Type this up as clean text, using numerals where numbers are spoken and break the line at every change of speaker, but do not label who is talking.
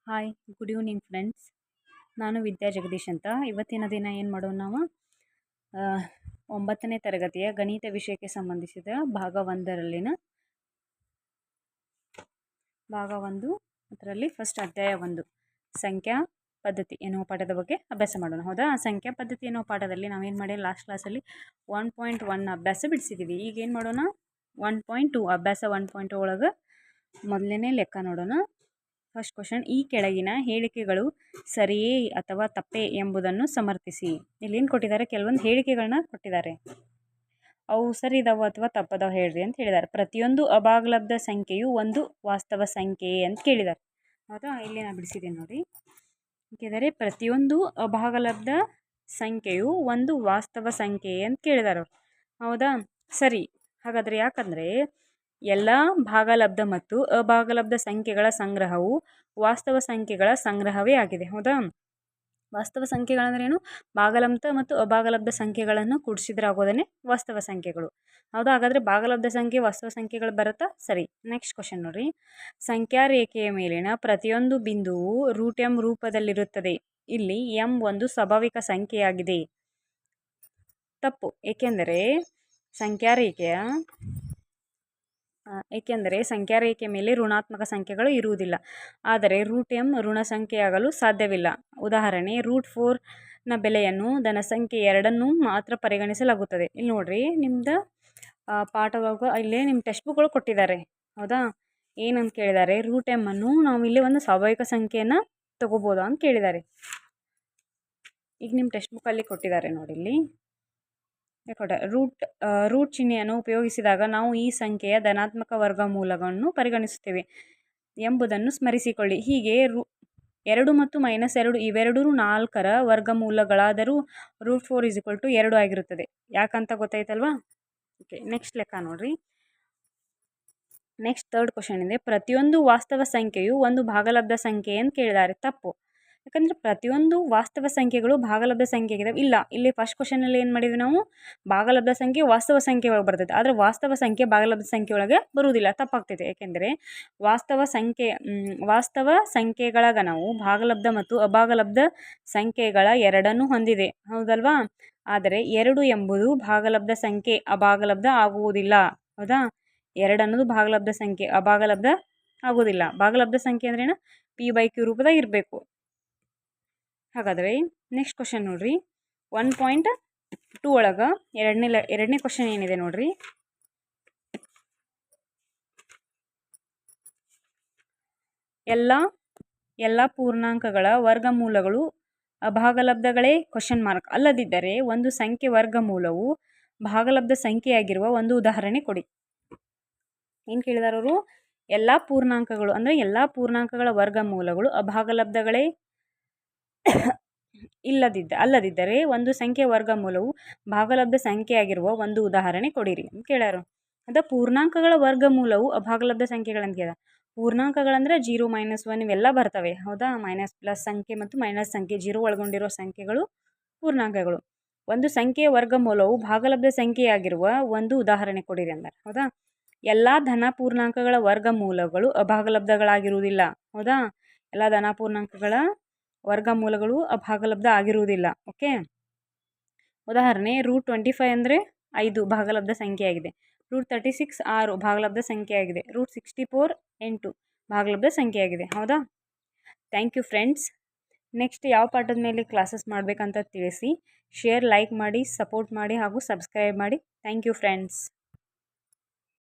Hi, good evening friends. ನಾನು ವಿದ್ಯಾ ಜಗದೀಶ್ ಅಂತ. ಇವತ್ತಿನ ದಿನ ಏನು ಮಾಡೋಣ ನಾವು 9ನೇ ತರಗತಿಯ ಗಣಿತ ವಿಷಯಕ್ಕೆ ಸಂಬಂಧಿಸಿದ ಭಾಗ 1 ಅದರಲ್ಲಿ ಫಸ್ಟ್ ಅಧ್ಯಾಯ 1 ಸಂಖ್ಯಾ ಪದ್ಧತಿ ಎನ್ನುವ ಪಾಠದ ಬಗ್ಗೆ ಅಭ್ಯಾಸ ಮಾಡೋಣ. ಹೌದಾ? ಸಂಖ್ಯಾ ಪದ್ಧತಿ ಎನ್ನುವ ಪಾಠದಲ್ಲಿ ನಾವೇನು ಮಾಡಿ ಲಾಸ್ಟ್ ಕ್ಲಾಸಲ್ಲಿ 1.1 ಅಭ್ಯಾಸ ಬಿಡಿಸಿದ್ದೀವಿ. ಈಗ ಏನು ಮಾಡೋಣ, 1.2 ಅಭ್ಯಾಸ 1.2 ಒಳಗೆ ಮೊದಲನೇ ಲೆಕ್ಕ ನೋಡೋಣ. ಫಸ್ಟ್ ಕ್ವಶನ್, ಈ ಕೆಳಗಿನ ಹೇಳಿಕೆಗಳು ಸರಿಯೇ ಅಥವಾ ತಪ್ಪೇ ಎಂಬುದನ್ನು ಸಮರ್ಥಿಸಿ. ಇಲ್ಲಿ ಏನು ಕೊಟ್ಟಿದ್ದಾರೆ, ಕೆಲವೊಂದು ಹೇಳಿಕೆಗಳನ್ನ ಕೊಟ್ಟಿದ್ದಾರೆ. ಅವು ಸರಿ ಇದಾವ ಅಥವಾ ತಪ್ಪದಾವ ಹೇಳ್ರಿ ಅಂತ ಹೇಳಿದ್ದಾರೆ. ಪ್ರತಿಯೊಂದು ಅಭಾಗಲಬ್ಧ ಸಂಖ್ಯೆಯು ಒಂದು ವಾಸ್ತವ ಸಂಖ್ಯೆ ಅಂತ ಕೇಳಿದ್ದಾರೆ. ಹೌದಾ? ಇಲ್ಲಿ ನಾನು ಬಿಡಿಸಿದ್ದೀನಿ ನೋಡಿ. ಕೇಳಿದರೆ ಪ್ರತಿಯೊಂದು ಅಭಾಗಲಬ್ಧ ಸಂಖ್ಯೆಯು ಒಂದು ವಾಸ್ತವ ಸಂಖ್ಯೆ ಅಂತ ಕೇಳಿದ್ದಾರೆ. ಹೌದಾ? ಸರಿ. ಹಾಗಾದರೆ ಯಾಕಂದರೆ ಎಲ್ಲ ಭಾಗಲಬ್ಧ ಮತ್ತು ಅಭಾಗಲಬ್ಧ ಸಂಖ್ಯೆಗಳ ಸಂಗ್ರಹವು ವಾಸ್ತವ ಸಂಖ್ಯೆಗಳ ಸಂಗ್ರಹವೇ ಆಗಿದೆ. ಹೌದಾ? ವಾಸ್ತವ ಸಂಖ್ಯೆಗಳಂದ್ರೇನು? ಭಾಗಲಬ್ಧ ಮತ್ತು ಅಭಾಗಲಬ್ಧ ಸಂಖ್ಯೆಗಳನ್ನು ಕೂಡಿಸಿದ್ರೆ ಆಗೋದೇ ವಾಸ್ತವ ಸಂಖ್ಯೆಗಳು. ಹೌದಾ? ಹಾಗಾದರೆ ಭಾಗಲಬ್ಧ ಸಂಖ್ಯೆ ವಾಸ್ತವ ಸಂಖ್ಯೆಗಳು ಬರುತ್ತಾ? ಸರಿ. ನೆಕ್ಸ್ಟ್ ಕ್ವಶನ್ ನೋಡ್ರಿ. ಸಂಖ್ಯಾ ರೇಖೆಯ ಮೇಲಿನ ಪ್ರತಿಯೊಂದು ಬಿಂದುವು √m ರೂಪದಲ್ಲಿರುತ್ತದೆ. ಇಲ್ಲಿ m ಒಂದು ಸ್ವಾಭಾವಿಕ ಸಂಖ್ಯೆಯಾಗಿದೆ. ತಪ್ಪು. ಏಕೆಂದರೆ ಸಂಖ್ಯಾ ರೇಖೆಯ ಮೇಲೆ ಋಣಾತ್ಮಕ ಸಂಖ್ಯೆಗಳು ಇರುವುದಿಲ್ಲ. ಆದರೆ √m ಋಣ ಸಂಖ್ಯೆಯಾಗಲು ಸಾಧ್ಯವಿಲ್ಲ. ಉದಾಹರಣೆ, √4ನ ಬೆಲೆಯನ್ನು ಧನಸಂಖ್ಯೆ 2 ಮಾತ್ರ ಪರಿಗಣಿಸಲಾಗುತ್ತದೆ. ಇಲ್ಲಿ ನೋಡ್ರಿ, ನಿಮ್ದು ಪಾಠವಾಗ ಇಲ್ಲೇ ನಿಮ್ಮ ಟೆಕ್ಸ್ಟ್ ಬುಕ್ಗಳು ಕೊಟ್ಟಿದ್ದಾರೆ. ಹೌದಾ? ಏನಂತ ಕೇಳಿದ್ದಾರೆ, √m ಅನ್ನು ನಾವು ಇಲ್ಲಿ ಒಂದು ಸ್ವಾಭಾವಿಕ ಸಂಖ್ಯೆಯನ್ನು ತಗೋಬೋದಾ ಅಂತ ಕೇಳಿದ್ದಾರೆ. ಈಗ ನಿಮ್ಮ ಟೆಕ್ಸ್ಟ್ ಬುಕ್ಕಲ್ಲಿ ಕೊಟ್ಟಿದ್ದಾರೆ ನೋಡಿ. ಇಲ್ಲಿ ರೂಟ್ ಚಿಹ್ನೆಯನ್ನು ಉಪಯೋಗಿಸಿದಾಗ ನಾವು ಈ ಸಂಖ್ಯೆಯ ಧನಾತ್ಮಕ ವರ್ಗಮೂಲಗಳನ್ನು ಪರಿಗಣಿಸುತ್ತೇವೆ ಎಂಬುದನ್ನು ಸ್ಮರಿಸಿಕೊಳ್ಳಿ. ಹೀಗೆ 2 ಮತ್ತು -2 ಇವೆರಡೂ 4ರ ವರ್ಗಮೂಲಗಳಾದರೂ √4 2 ಆಗಿರುತ್ತದೆ. ಯಾಕಂತ ಗೊತ್ತಾಯ್ತಲ್ವಾ? ಓಕೆ, ನೆಕ್ಸ್ಟ್ ಲೆಕ್ಕ ನೋಡ್ರಿ. ನೆಕ್ಸ್ಟ್ ಥರ್ಡ್ ಕ್ವಶನ್ ಇದೆ. ಪ್ರತಿಯೊಂದು ವಾಸ್ತವ ಸಂಖ್ಯೆಯು ಒಂದು ಭಾಗಲಬ್ಧ ಸಂಖ್ಯೆ ಅಂತ ಕೇಳಿದ್ದಾರೆ. ತಪ್ಪು. ಯಾಕಂದರೆ ಪ್ರತಿಯೊಂದು ವಾಸ್ತವ ಸಂಖ್ಯೆಗಳು ಭಾಗಲಬ್ಧ ಸಂಖ್ಯೆ ಇದಾವೆ. ಇಲ್ಲ, ಇಲ್ಲಿ ಫಸ್ಟ್ ಕ್ವಶನಲ್ಲಿ ಏನು ಮಾಡಿದ್ವಿ ನಾವು, ಭಾಗಲಬ್ಧ ಸಂಖ್ಯೆ ವಾಸ್ತವ ಸಂಖ್ಯೆ ಒಳಗೆ ಬರ್ತೈತೆ. ಆದರೆ ವಾಸ್ತವ ಸಂಖ್ಯೆ ಭಾಗಲಬ್ಧ ಸಂಖ್ಯೆ ಒಳಗೆ ಬರುವುದಿಲ್ಲ. ತಪ್ಪಾಗ್ತೈತೆ. ಏಕೆಂದರೆ ವಾಸ್ತವ ಸಂಖ್ಯೆಗಳಾಗ ನಾವು ಭಾಗಲಬ್ಧ ಮತ್ತು ಅಭಾಗಲಬ್ಧ ಸಂಖ್ಯೆಗಳ ಎರಡನ್ನೂ ಹೊಂದಿದೆ. ಹೌದಲ್ವಾ? ಆದರೆ 2 ಎಂಬುದು ಭಾಗಲಬ್ಧ ಸಂಖ್ಯೆ, ಅಭಾಗಲಬ್ಧ ಆಗುವುದಿಲ್ಲ. ಹೌದಾ? 2 ಅನ್ನೋದು ಭಾಗಲಬ್ಧ ಸಂಖ್ಯೆ, ಅಭಾಗಲಬ್ಧ ಆಗೋದಿಲ್ಲ. ಭಾಗಲಬ್ಧ ಸಂಖ್ಯೆ ಅಂದ್ರೇನು? p/q ರೂಪದಾಗ ಇರಬೇಕು. ಹಾಗಾದರೆ ನೆಕ್ಸ್ಟ್ ಕ್ವಶನ್ ನೋಡ್ರಿ. 1.2 ಒಳಗೆ ಎರಡನೇ ಕ್ವಶನ್ ಏನಿದೆ ನೋಡ್ರಿ. ಎಲ್ಲ ಪೂರ್ಣಾಂಕಗಳ ವರ್ಗಮೂಲಗಳು ಅಭಾಗಲಬ್ಧಗಳೇ ಅಲ್ಲದಿದ್ದರೆ ಒಂದು ಸಂಖ್ಯೆ ವರ್ಗಮೂಲವು ಭಾಗಲಬ್ಧ ಸಂಖ್ಯೆಯಾಗಿರುವ ಒಂದು ಉದಾಹರಣೆ ಕೊಡಿ. ಏನು ಕೇಳಿದಾರೆ ಅವರು? ಎಲ್ಲ ಪೂರ್ಣಾಂಕಗಳು ಅಂದರೆ ಎಲ್ಲ ಪೂರ್ಣಾಂಕಗಳ ವರ್ಗಮೂಲಗಳು ಅಭಾಗಲಬ್ಧಗಳೇ ಅಲ್ಲದಿದ್ದರೆ ಒಂದು ಸಂಖ್ಯೆ ವರ್ಗಮೂಲವು ಭಾಗಲಬ್ಧ ಸಂಖ್ಯೆಯಾಗಿರುವ ಒಂದು ಉದಾಹರಣೆ ಕೊಡಿರಿ ಅಂತ ಕೇಳ್ಯಾರ. ಅದ ಪೂರ್ಣಾಂಕಗಳ ವರ್ಗಮೂಲವು ಅಭಾಗಲಬ್ಧ ಸಂಖ್ಯೆಗಳಂತ ಕೇಳ. ಪೂರ್ಣಾಂಕಗಳಂದ್ರೆ 0, -1 ಇವೆಲ್ಲ ಬರ್ತವೆ. ಹೌದಾ? ಪ್ಲಸ್ ಸಂಖ್ಯೆ ಮತ್ತು ಮೈನಸ್ ಸಂಖ್ಯೆ 0 ಒಳಗೊಂಡಿರೋ ಸಂಖ್ಯೆಗಳು ಪೂರ್ಣಾಂಕಗಳು. ಒಂದು ಸಂಖ್ಯೆಯ ವರ್ಗಮೂಲವು ಭಾಗಲಬ್ಧ ಸಂಖ್ಯೆಯಾಗಿರುವ ಒಂದು ಉದಾಹರಣೆ ಕೊಡಿರಿ ಅಂತಾರೆ. ಹೌದಾ? ಎಲ್ಲ ಧನ ಪೂರ್ಣಾಂಕಗಳ ವರ್ಗಮೂಲಗಳು ಅಭಾಗಲಬ್ಧಗಳಾಗಿರುವುದಿಲ್ಲ. ಹೌದಾ? ಎಲ್ಲ ಧನ ಪೂರ್ಣಾಂಕಗಳ ವರ್ಗಮೂಲಗಳು ಅಭಾಗಲಬ್ಧ ಆಗಿರುವುದಿಲ್ಲ. ಓಕೆ, ಉದಾಹರಣೆ √25 ಅಂದರೆ 5 ಭಾಗಲಬ್ಧ ಸಂಖ್ಯೆಯಾಗಿದೆ. √36 6 ಭಾಗಲಬ್ಧ ಸಂಖ್ಯೆಯಾಗಿದೆ. √64 8 ಭಾಗಲಬ್ಧ ಸಂಖ್ಯೆಯಾಗಿದೆ. ಹೌದಾ? Thank you friends. ನೆಕ್ಸ್ಟ್ ಯಾವ ಪಾಠದ ಮೇಲೆ ಕ್ಲಾಸಸ್ ಮಾಡಬೇಕಂತ ತಿಳಿಸಿ. ಶೇರ್, ಲೈಕ್ ಮಾಡಿ, ಸಪೋರ್ಟ್ ಮಾಡಿ ಹಾಗೂ ಸಬ್ಸ್ಕ್ರೈಬ್ ಮಾಡಿ. Thank you friends.